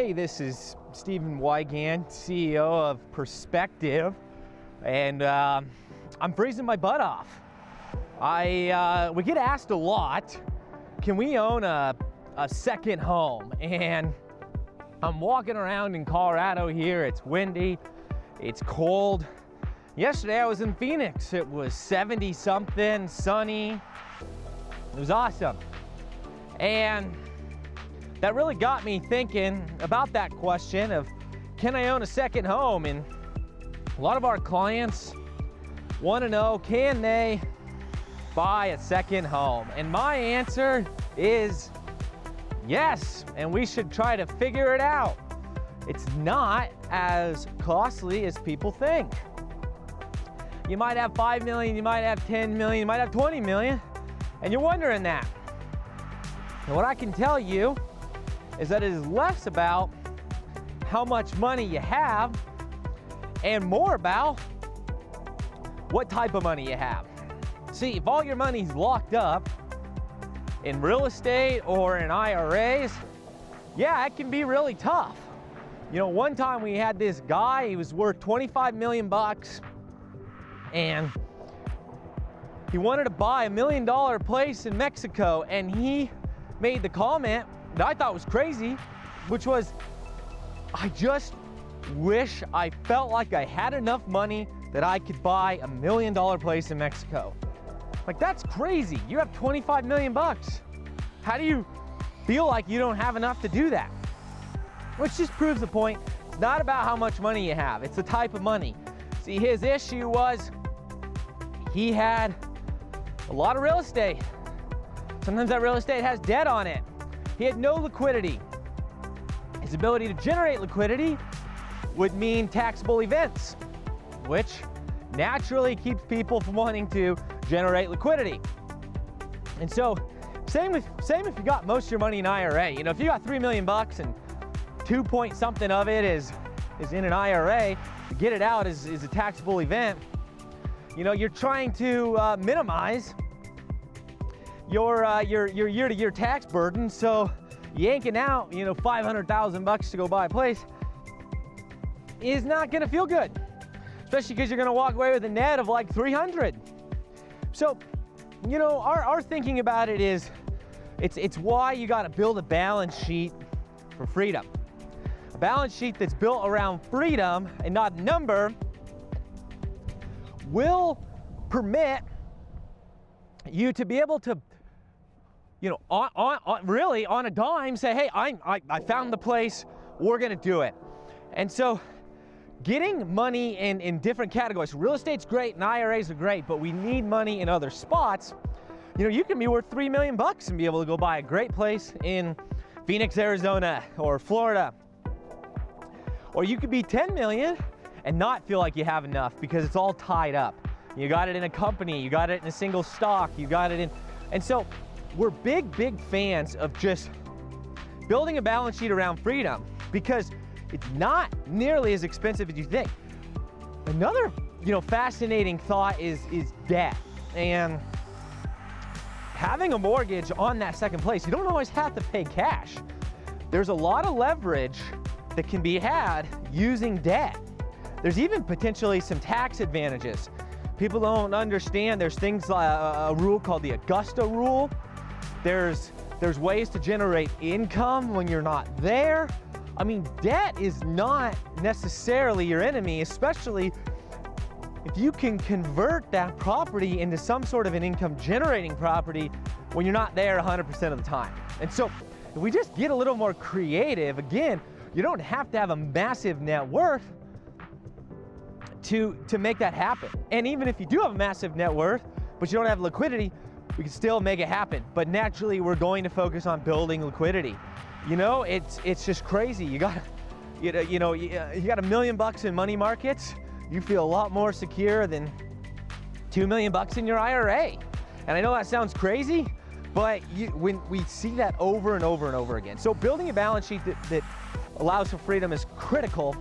Hey, this is Stephen Wygand, CEO of Perspective, and I'm freezing my butt off. We get asked a lot, can we own a second home? And I'm walking around in Colorado here. It's windy, it's cold. Yesterday I was in Phoenix. It was 70 something, sunny. It was awesome. And that really got me thinking about that question of, can I own a second home? And a lot of our clients want to know, can they buy a second home? And my answer is yes, and we should try to figure it out. It's not as costly as people think. You might have 5 million, you might have 10 million, you might have 20 million, and you're wondering that. And what I can tell you is that it is less about how much money you have and more about what type of money you have. See, if all your money's locked up in real estate or in IRAs, yeah, it can be really tough. You know, one time we had this guy, he was worth 25 million bucks, and he wanted to buy $1 million place in Mexico, and he made the comment that I thought was crazy, which was, I just wish I felt like I had enough money that I could buy $1 million place in Mexico. Like, that's crazy. You have 25 million bucks. How do you feel like you don't have enough to do that? Which just proves the point. It's not about how much money you have, it's the type of money. See, his issue was he had a lot of real estate. Sometimes that real estate has debt on it. He had no liquidity. His ability to generate liquidity would mean taxable events, which naturally keeps people from wanting to generate liquidity. And so, same if you got most of your money in IRA. You know, if you got 3 million bucks and 2 point something of it is in an IRA, to get it out is a taxable event. You know, you're trying to minimize your year-to-year tax burden, so yanking out, you know, 500,000 bucks to go buy a place is not gonna feel good, especially because you're gonna walk away with a net of like 300. So, you know, our thinking about it is, it's why you gotta build a balance sheet for freedom. A balance sheet that's built around freedom and not number will permit you to be able to, you know, really on a dime say, hey, I found the place, we're gonna do it. And so getting money in different categories, real estate's great and IRAs are great, but we need money in other spots. You know, you can be worth 3 million bucks and be able to go buy a great place in Phoenix, Arizona, or Florida. Or you could be 10 million and not feel like you have enough because it's all tied up. You got it in a company, you got it in a single stock, you got it in, and so we're big fans of just building a balance sheet around freedom because it's not nearly as expensive as you think. Another, you know, fascinating thought is debt. And having a mortgage on that second place, you don't always have to pay cash. There's a lot of leverage that can be had using debt. There's even potentially some tax advantages. People don't understand there's things like a rule called the Augusta rule. There's ways to generate income when you're not there. I mean, debt is not necessarily your enemy, especially if you can convert that property into some sort of an income generating property when you're not there 100% of the time. And so if we just get a little more creative, again, you don't have to have a massive net worth to make that happen. And even if you do have a massive net worth, but you don't have liquidity, we can still make it happen. But naturally, we're going to focus on building liquidity. You know, it's just crazy. You got $1 million bucks in money markets, you feel a lot more secure than 2 million bucks in your IRA. And I know that sounds crazy, but when we see that over and over and over again. So building a balance sheet that allows for freedom is critical.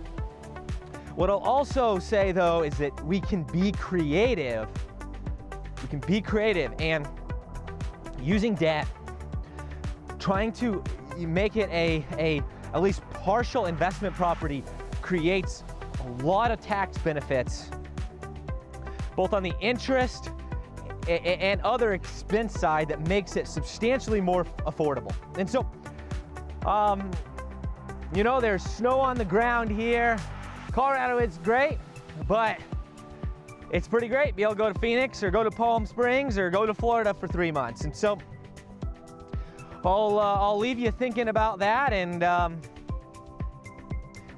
What I'll also say though is that we can be creative. We can be creative and using debt, trying to make it at least partial investment property creates a lot of tax benefits, both on the interest and other expense side, that makes it substantially more affordable. And so, you know, there's snow on the ground here. Colorado is great, but it's pretty great. Be able to go to Phoenix or go to Palm Springs or go to Florida for 3 months. And so I'll leave you thinking about that, and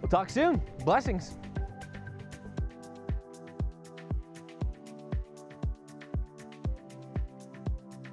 we'll talk soon. Blessings.